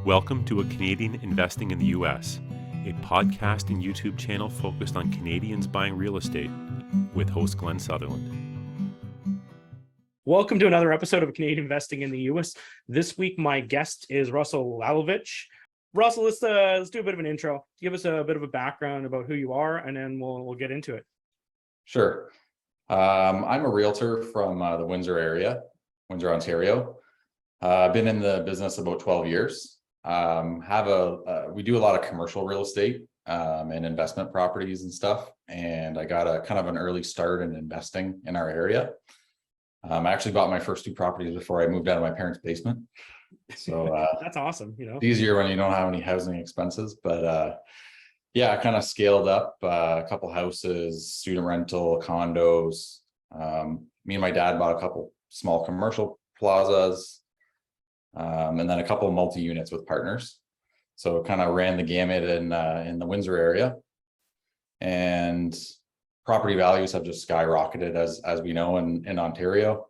Welcome to A Canadian Investing in the U.S., a podcast and YouTube channel focused on Canadians buying real estate with host Glenn Sutherland. Welcome to another episode of Canadian Investing in the U.S. This week, my guest is Russel Lalovich. Russel, let's do a bit of an intro. Give us a bit of a background about who you are, and then we'll get into it. Sure. I'm a realtor from the Windsor area, Windsor, Ontario. I've been in the business about 12 years. We do a lot of commercial real estate and investment properties and stuff. And I got a kind of an early start in investing in our area. I actually bought my first two properties before I moved out of my parents' basement. So that's awesome. It's easier when you don't have any housing expenses, but yeah, I kind of scaled up a couple houses, student rental, condos. Me and my dad bought a couple small commercial plazas. And then a couple of multi-units with partners. So kind of ran the gamut in the Windsor area. And property values have just skyrocketed as we know in Ontario.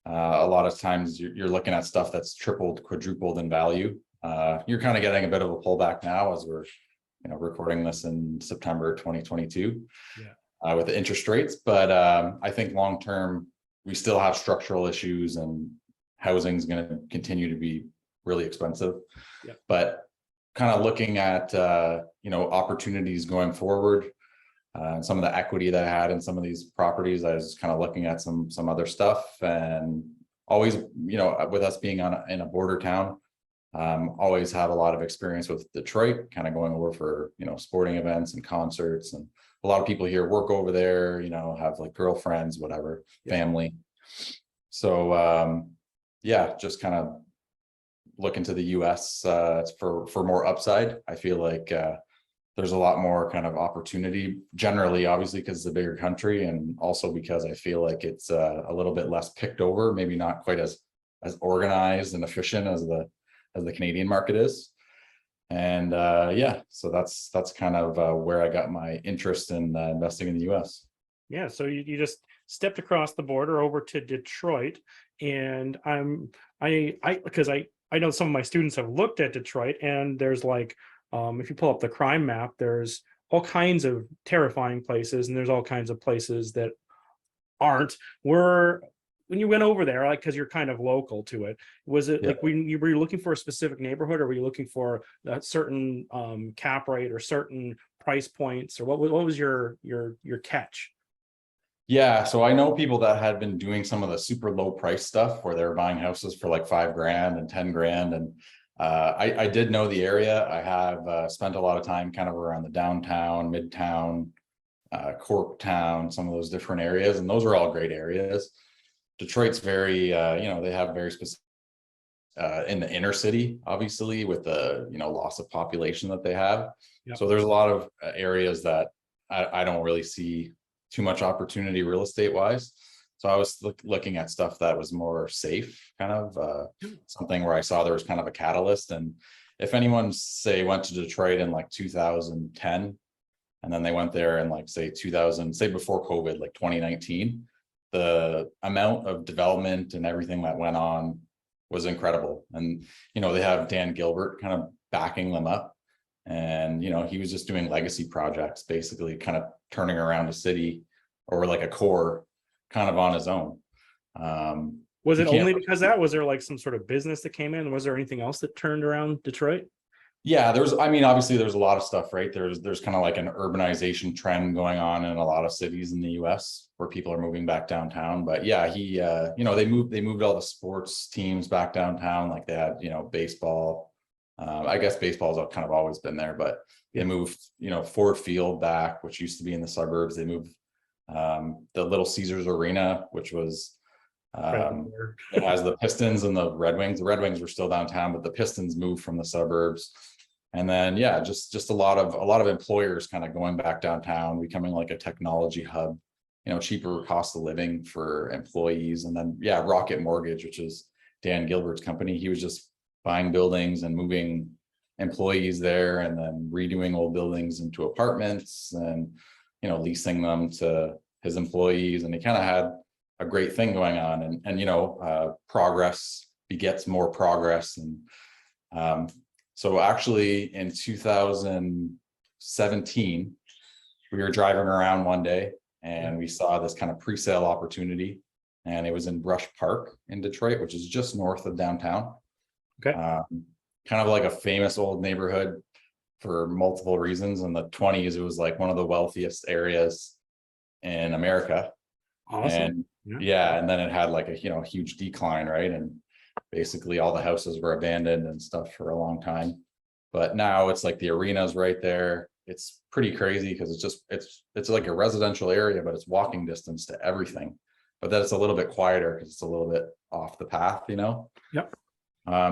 A lot of times you're looking at stuff that's tripled, quadrupled in value. You're kind of getting a bit of a pullback now as we're recording this in September 2022 with the interest rates. But I think long term, we still have structural issues and housing is going to continue to be really expensive, but kind of looking at, opportunities going forward, some of the equity that I had in some of these properties, I was kind of looking at some other stuff, and always, with us being in a border town, always have a lot of experience with Detroit, kind of going over for, sporting events and concerts. And a lot of people here work over there, have like girlfriends, whatever, family. So, just kind of look into the US for more upside. I feel like there's a lot more kind of opportunity generally, obviously, because it's a bigger country, and also because I feel like it's a little bit less picked over, maybe not quite as organized and efficient as the Canadian market is. And so that's kind of where I got my interest in investing in the US. Yeah, so you just stepped across the border over to Detroit, and because I know some of my students have looked at Detroit, and there's like if you pull up the crime map, there's all kinds of terrifying places, and there's all kinds of places that aren't. When you went over there, like, because you're kind of local to it, was it like were you looking for a specific neighborhood, or were you looking for a certain cap rate or certain price points, or what was your catch? Yeah, so I know people that had been doing some of the super low price stuff where they're buying houses for like $5,000 and $10,000. And I did know the area. I have spent a lot of time kind of around the downtown, midtown, Corktown, some of those different areas. And those are all great areas. Detroit's very, they have very specific in the inner city, obviously, with the, loss of population that they have. So there's a lot of areas that I don't really see too much opportunity real estate wise. So I was looking at stuff that was more safe, kind of something where I saw there was kind of a catalyst. And if anyone went to Detroit in like 2010, and then they went there in like say before COVID, like 2019, the amount of development and everything that went on was incredible. And, they have Dan Gilbert kind of backing them up. And, he was just doing legacy projects, basically kind of turning around a city or like a core kind of on his own. Was it only because was there like some sort of business that came in? Was there anything else that turned around Detroit? Yeah, obviously there's a lot of stuff, right? There's kind of like an urbanization trend going on in a lot of cities in the US where people are moving back downtown. But yeah, they moved all the sports teams back downtown. Like they had, baseball. I guess baseball's kind of always been there, but they moved, Ford Field back, which used to be in the suburbs. They moved the Little Caesars Arena, which was it has the Pistons and the Red Wings. The Red Wings were still downtown, but the Pistons moved from the suburbs. And then just a lot of employers kind of going back downtown, becoming like a technology hub, cheaper cost of living for employees. And then Rocket Mortgage, which is Dan Gilbert's company, he was just buying buildings and moving employees there, and then redoing old buildings into apartments and leasing them to his employees. And he kind of had a great thing going on, and progress begets more progress. And So actually in 2017, we were driving around one day and we saw this kind of pre-sale opportunity, and it was in Brush Park in Detroit, which is just north of downtown. Okay. Kind of like a famous old neighborhood for multiple reasons. In the 20s, it was like one of the wealthiest areas in America. Awesome. And yeah, and then it had like a huge decline, right? And basically all the houses were abandoned and stuff for a long time. But now it's like the arena's right there. It's pretty crazy because it's like a residential area, but it's walking distance to everything. But then it's a little bit quieter because it's a little bit off the path, Yep.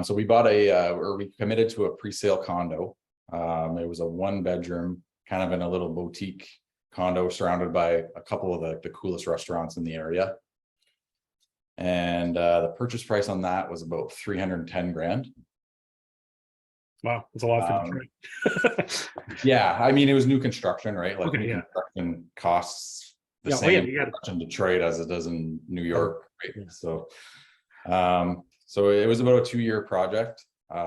So we bought or we committed to a pre-sale condo. It was a 1-bedroom, kind of in a little boutique condo surrounded by a couple of the coolest restaurants in the area. And the purchase price on that was about 310 grand. Wow, that's a lot for Detroit. Yeah, I mean, it was new construction, right? Like Okay, new yeah. construction costs the Yeah, same you got in Detroit as it does in New York, right? Yeah. So it was about a 2-year project.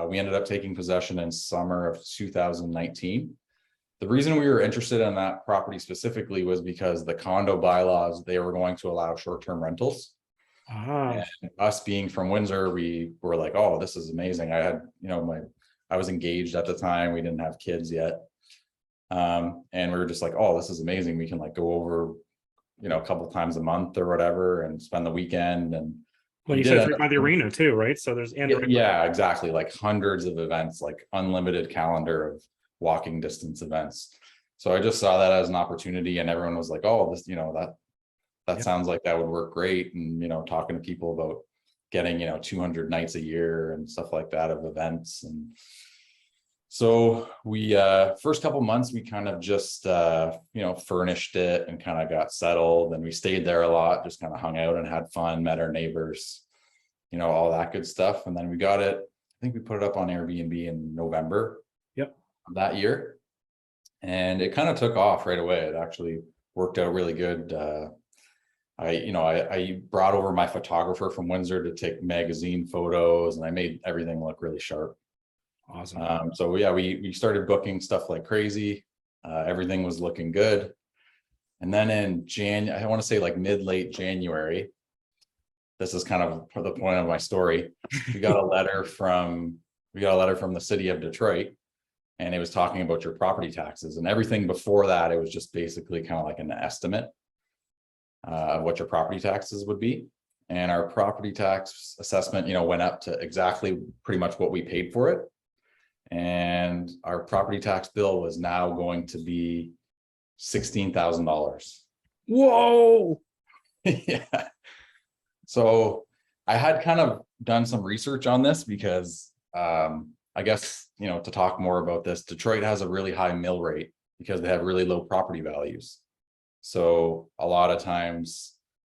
We ended up taking possession in summer of 2019. The reason we were interested in that property specifically was because the condo bylaws, they were going to allow short-term rentals. And us being from Windsor, we were like, oh, this is amazing. I had, I was engaged at the time. We didn't have kids yet. And we were just like, oh, this is amazing. We can like go over, a couple times a month or whatever and spend the weekend. And well, you said it's right by the arena too, right? So there's yeah, exactly. Like hundreds of events, like unlimited calendar of walking distance events. So I just saw that as an opportunity, and everyone was like, oh, this, that sounds like that would work great. And, talking to people about getting, 200 nights a year and stuff like that of events. And so we, first couple months, we kind of just, furnished it and kind of got settled, and we stayed there a lot, just kind of hung out and had fun, met our neighbors, all that good stuff. And then we got it, I think we put it up on Airbnb in November of that year. And it kind of took off right away. It actually worked out really good. I brought over my photographer from Windsor to take magazine photos, and I made everything look really sharp. Awesome. So yeah, we started booking stuff like crazy. Everything was looking good. And then in I want to say like late January, this is kind of the point of my story. We got a letter from the city of Detroit, and it was talking about your property taxes, and everything before that, it was just basically kind of like an estimate of what your property taxes would be. And our property tax assessment, went up to exactly pretty much what we paid for it. And our property tax bill was now going to be $16,000. Whoa. Yeah. So I had kind of done some research on this because I guess, to talk more about this, Detroit has a really high mill rate because they have really low property values. So a lot of times,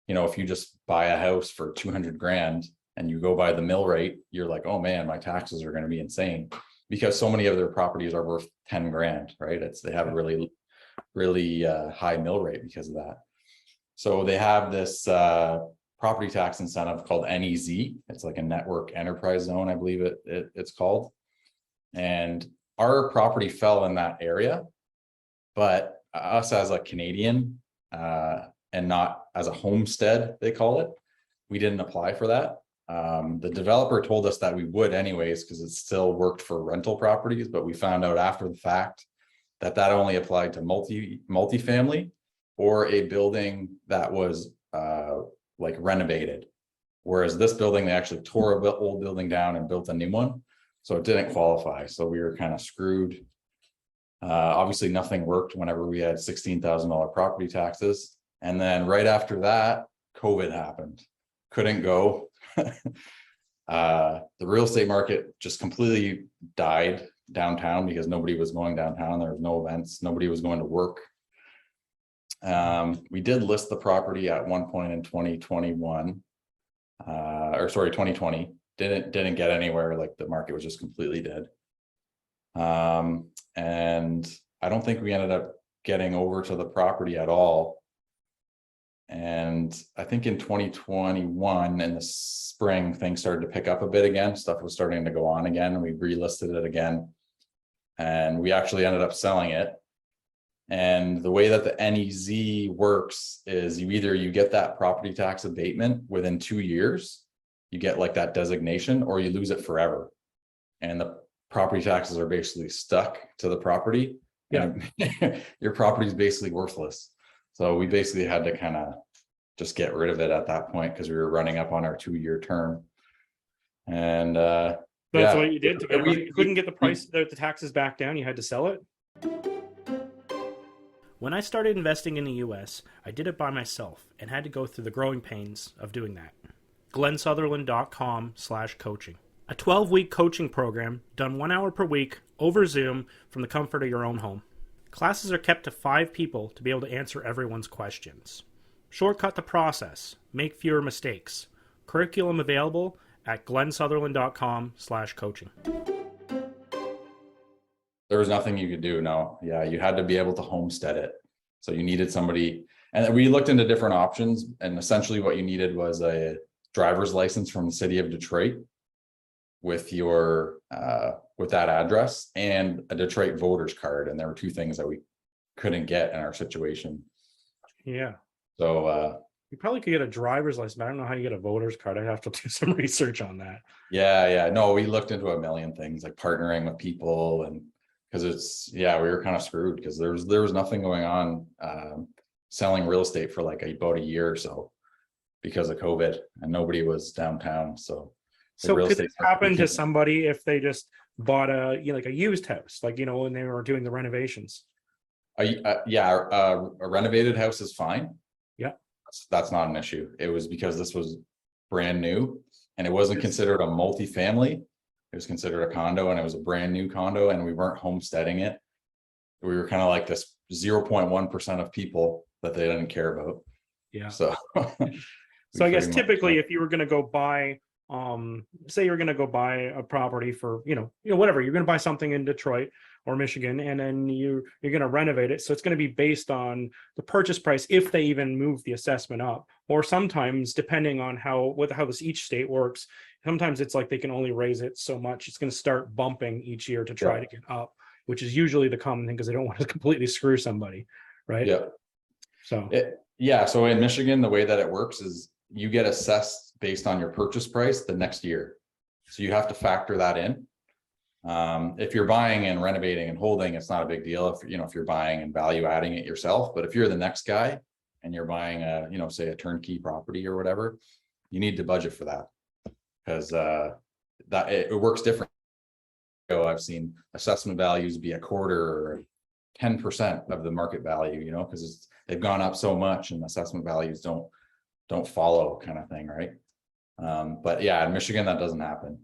if you just buy a house for 200 grand and you go by the mill rate, you're like, oh man, my taxes are going to be insane, because so many of their properties are worth 10 grand, right? They have a really, really high mill rate because of that. So they have this property tax incentive called NEZ. It's like a network enterprise zone, I believe it's called. And our property fell in that area, but us as a Canadian and not as a homestead, they call it, we didn't apply for that. The developer told us that we would anyways, because it still worked for rental properties, but we found out after the fact that only applied to multifamily or a building that was like renovated. Whereas this building, they actually tore an old building down and built a new one. So it didn't qualify. So we were kind of screwed. Obviously nothing worked whenever we had $16,000 property taxes. And then right after that, COVID happened. Couldn't go. The real estate market just completely died downtown because nobody was going downtown. There was no events. Nobody was going to work. We did list the property at one point in 2021, 2020. Didn't get anywhere. Like the market was just completely dead. And I don't think we ended up getting over to the property at all. And I think in 2021 in the spring, things started to pick up a bit again. Stuff was starting to go on again. And we relisted it again. And we actually ended up selling it. And the way that the NEZ works is you get that property tax abatement within 2 years, you get like that designation, or you lose it forever. And the property taxes are basically stuck to the property. Yeah. And your property is basically worthless. So we basically had to kind of just get rid of it at that point because we were running up on our 2-year term. And That's what you did. You couldn't get the taxes back down. You had to sell it. When I started investing in the US, I did it by myself and had to go through the growing pains of doing that. GlennSutherland.com/coaching. A 12-week coaching program done 1 hour per week over Zoom from the comfort of your own home. Classes are kept to 5 people to be able to answer everyone's questions. Shortcut the process. Make fewer mistakes. Curriculum available at GlennSutherland.com/coaching. There was nothing you could do. No. Yeah. You had to be able to homestead it. So you needed somebody, and we looked into different options, and essentially what you needed was a driver's license from the city of Detroit with your, with that address, and a Detroit voter's card. And there were 2 things that we couldn't get in our situation. Yeah. So, you probably could get a driver's license, but I don't know how you get a voter's card. I'd have to do some research on that. Yeah. No, we looked into a million things, like partnering with people, and because we were kind of screwed because there was nothing going on selling real estate for like about a year or so because of COVID, and nobody was downtown. So could this happen to somebody if they just bought a used house, like, when they were doing the renovations? A renovated house is fine. Yeah. That's not an issue. It was because this was brand new, and it wasn't considered a multifamily. It was considered a condo, and it was a brand new condo, and we weren't homesteading it. We were kind of like this 0.1% of people that they didn't care about. Yeah. So, I guess typically if you were going to go buy, say you're going to go buy a property for, whatever, you're going to buy something in Detroit or Michigan, and then you're going to renovate it. So it's going to be based on the purchase price, if they even move the assessment up, or sometimes depending on how each state works, sometimes it's like they can only raise it so much. It's going to start bumping each year to try to get up, which is usually the common thing because they don't want to completely screw somebody. Right. Yeah. So in Michigan, the way that it works is you get assessed based on your purchase price the next year. So you have to factor that in. If you're buying and renovating and holding, it's not a big deal. If you're buying and value adding it yourself, but if you're the next guy and you're buying say a turnkey property or whatever, you need to budget for that, because that it works different. I've seen assessment values be 1/4 or 10% of the market value, because they've gone up so much, and assessment values don't follow, kind of thing, right? But yeah, in Michigan, that doesn't happen.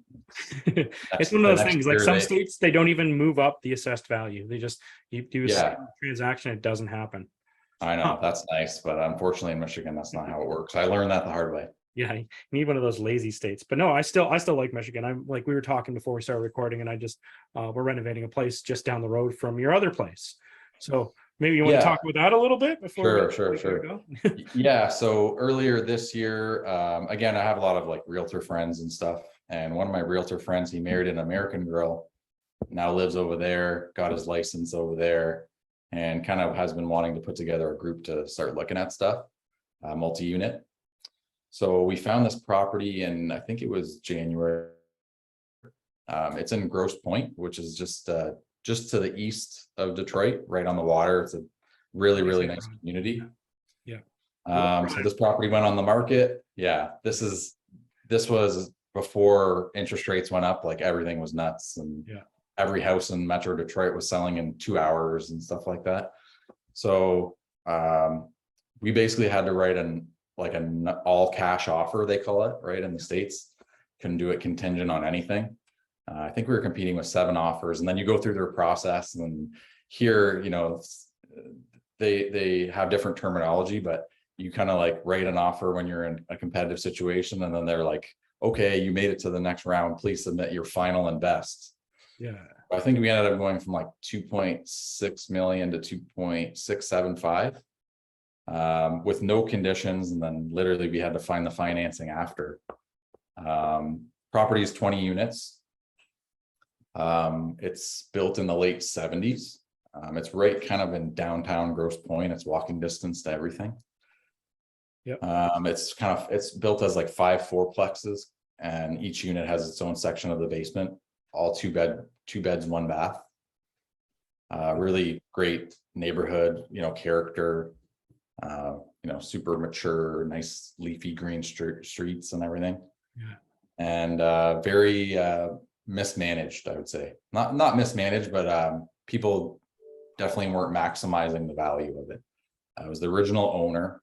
It's one of those things, like some states, they don't even move up the assessed value. They just, you do a transaction, it doesn't happen. I know, that's nice, but unfortunately in Michigan, that's not how it works. I learned that the hard way. Yeah, you need one of those lazy states. But no, I still like Michigan. I'm like, we were talking before we started recording, and I just we're renovating a place just down the road from your other place. So maybe you want to talk about that a little bit before. Sure. Go? Yeah. So earlier this year, again, I have a lot of like realtor friends and stuff. And one of my realtor friends, he married an American girl, now lives over there, got his license over there, and kind of has been wanting to put together a group to start looking at stuff, multi-unit. So we found this property in, I think it was January. It's in Grosse Point, which is just to the east of Detroit, right on the water. It's a really nice community. Yeah. So this property went on the market. Yeah, this was before interest rates went up, like everything was nuts, and every house in Metro Detroit was selling in 2 hours and stuff like that. So we basically had to write an all cash offer, they call it, right, in the States. Couldn't do it contingent on anything. I think we were competing with 7 offers, and then you go through their process, and here, they have different terminology, but you kind of like write an offer when you're in a competitive situation, and then they're like, okay, you made it to the next round, please submit your final and best. Yeah. I think we ended up going from like 2.6 million to 2.675. with no conditions, and then literally we had to find the financing after. Property is 20 units. It's built in the late 70s. It's right kind of in downtown Grosse Point. It's walking distance to everything. Yep. It's built as like 5 4-plexes, and each unit has its own section of the basement, all two beds, 1 bath. Really great neighborhood, character, super mature, nice leafy green streets and everything. Yeah. And very mismanaged, I would say. Not mismanaged, but people definitely weren't maximizing the value of it. It was the original owner.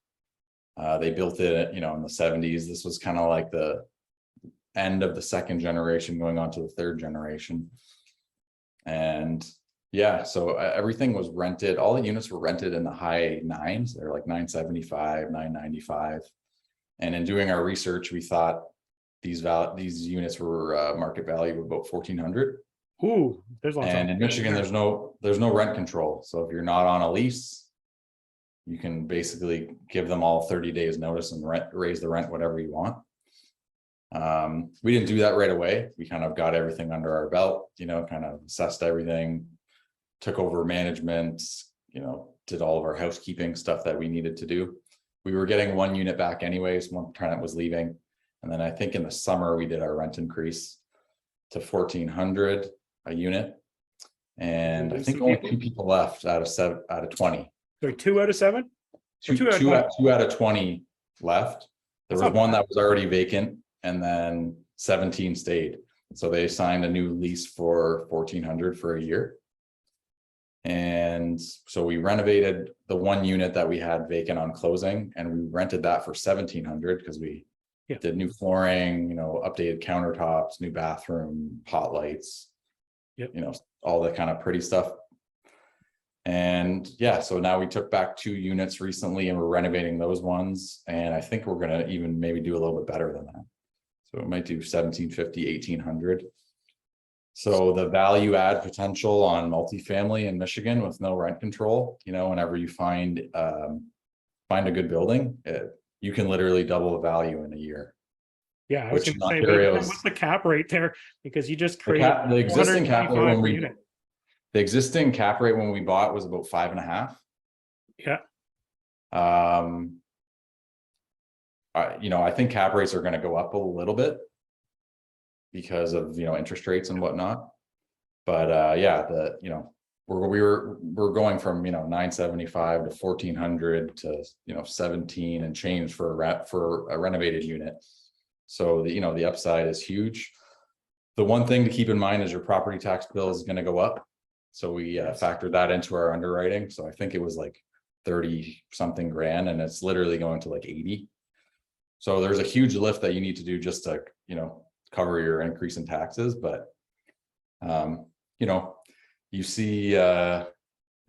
They built it, in the 70s. This was kind of like the end of the 2nd generation going on to the 3rd generation. And yeah, so everything was rented. All the units were rented in the high 9s. They're like 975, 995. And in doing our research, we thought these units were market value of about 1,400. Ooh, there's lots. And in Michigan, there's no rent control. So if you're not on a lease, you can basically give them all 30 days notice and raise the rent whatever you want. We didn't do that right away. We kind of got everything under our belt, kind of assessed everything, took over management, did all of our housekeeping stuff that we needed to do. We were getting 1 unit back anyways. One tenant was leaving. And then I think in the summer, we did our rent increase to 1,400 a unit. And I think only 2 people left out of 20. Sorry, 2 out of 7? Two out of 20 left. There was one that was already vacant, and then 17 stayed. So they signed a new lease for 1,400 for a year. And so we renovated the 1 unit that we had vacant on closing, and we rented that for 1,700 because we did new flooring, updated countertops, new bathroom, hot lights, all the kind of pretty stuff. And yeah, so now we took back 2 units recently, and we're renovating those ones. And I think we're going to even maybe do a little bit better than that. So it might do 1,750, 1,800. So the value add potential on multifamily in Michigan with no rent control, whenever you find a good building, you can literally double the value in a year. Yeah, I was going to say, what's the cap rate there? Because you just created the existing cap rate the existing cap rate when we bought was about 5.5. Yeah. I think cap rates are going to go up a little bit because of interest rates and whatnot. But we're going from 975 to 1,400 to 17 and change for a renovated unit. So the upside is huge. The one thing to keep in mind is your property tax bill is going to go up. So we factored that into our underwriting. So I think it was like 30 something grand, and it's literally going to like 80. So there's a huge lift that you need to do just to cover your increase in taxes. But you see all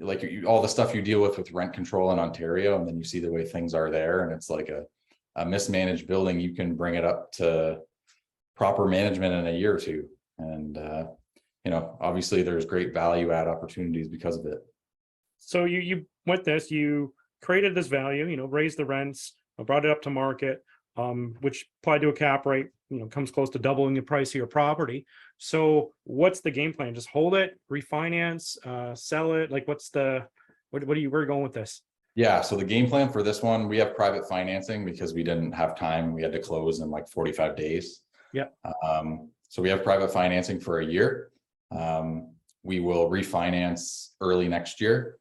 the stuff you deal with rent control in Ontario, and then you see the way things are there, and it's like a mismanaged building. You can bring it up to proper management in a year or 2. And obviously there's great value add opportunities because of it. So you with this, you created this value, raised the rents, brought it up to market, which applied to a cap rate, comes close to doubling the price of your property. So what's the game plan? Just hold it, refinance, sell it? Like where are you going with this? Yeah, so the game plan for this one, we have private financing because we didn't have time. We had to close in like 45 days. Yeah. So we have private financing for a year. We will refinance early next year,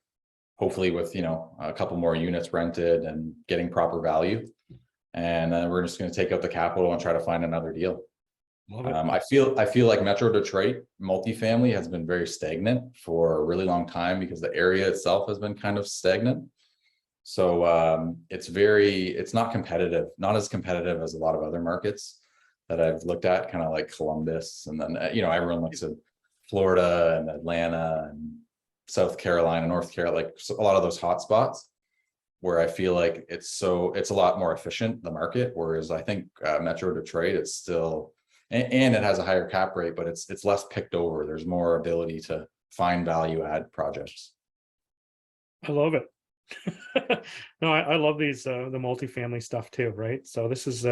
hopefully with a couple more units rented and getting proper value. And then we're just going to take out the capital and try to find another deal. I feel like Metro Detroit multifamily has been very stagnant for a really long time because the area itself has been kind of stagnant. So it's not competitive, not as competitive as a lot of other markets that I've looked at, kind of like Columbus, and then everyone looks at Florida and Atlanta and South Carolina, North Carolina, like a lot of those hot spots where I feel like it's a lot more efficient, the market. Whereas I think Metro Detroit, it's still, and it has a higher cap rate, but it's less picked over. There's more ability to find value add projects. I love it. No, I love these the multifamily stuff too, right? So this is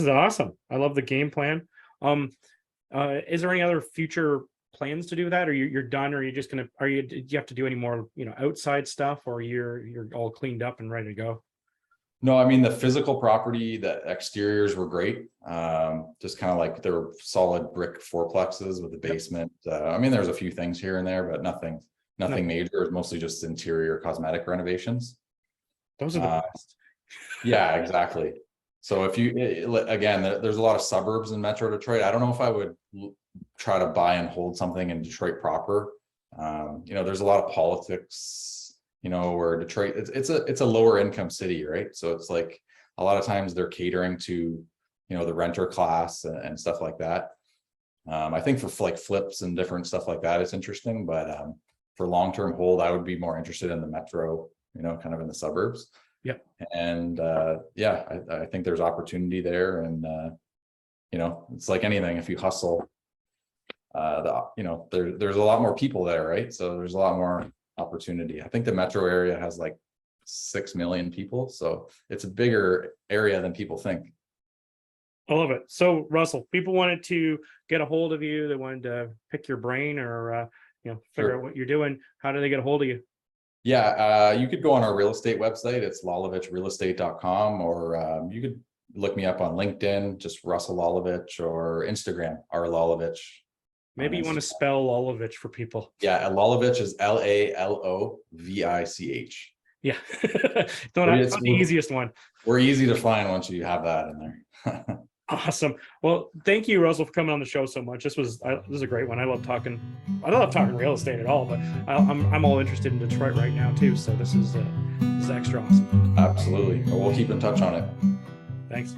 awesome. I love the game plan. Is there any other future plans to do that, or you're done, or are you just gonna do you have to do any more, outside stuff, or you're all cleaned up and ready to go? No, I mean, the physical property, the exteriors were great. Just kind of like they were solid brick fourplexes with the basement. I mean, there's a few things here and there, but nothing major. It was mostly just interior cosmetic renovations. Those are the best. Yeah, exactly. So if you, again, there's a lot of suburbs in Metro Detroit. I don't know if I would try to buy and hold something in Detroit proper. There's a lot of politics, where Detroit, it's a lower income city, right? So it's like a lot of times they're catering to, the renter class and stuff like that. I think for like flips and different stuff like that, it's interesting, but for long-term hold, I would be more interested in the Metro, kind of in the suburbs. Yeah. And I think there's opportunity there. And it's like anything, if you hustle, there's a lot more people there, right? So there's a lot more opportunity. I think the metro area has like 6 million people. So it's a bigger area than people think. I love it. So Russell, people wanted to get a hold of you, they wanted to pick your brain, or figure out what you're doing. How do they get a hold of you? Yeah, you could go on our real estate website. It's lalovichrealestate.com, or you could look me up on LinkedIn, just Russel Lalovich, or Instagram, R Lalovich. Maybe you want to spell Lalovich for people. Yeah, Lalovich is Lalovich. Yeah, it's not the easiest one. We're easy to find once you have that in there. Awesome. Well, thank you, Russell, for coming on the show so much. This was a great one. I love talking real estate at all, but I'm all interested in Detroit right now too. So this is extra awesome. Absolutely. We'll keep in touch on it. Thanks.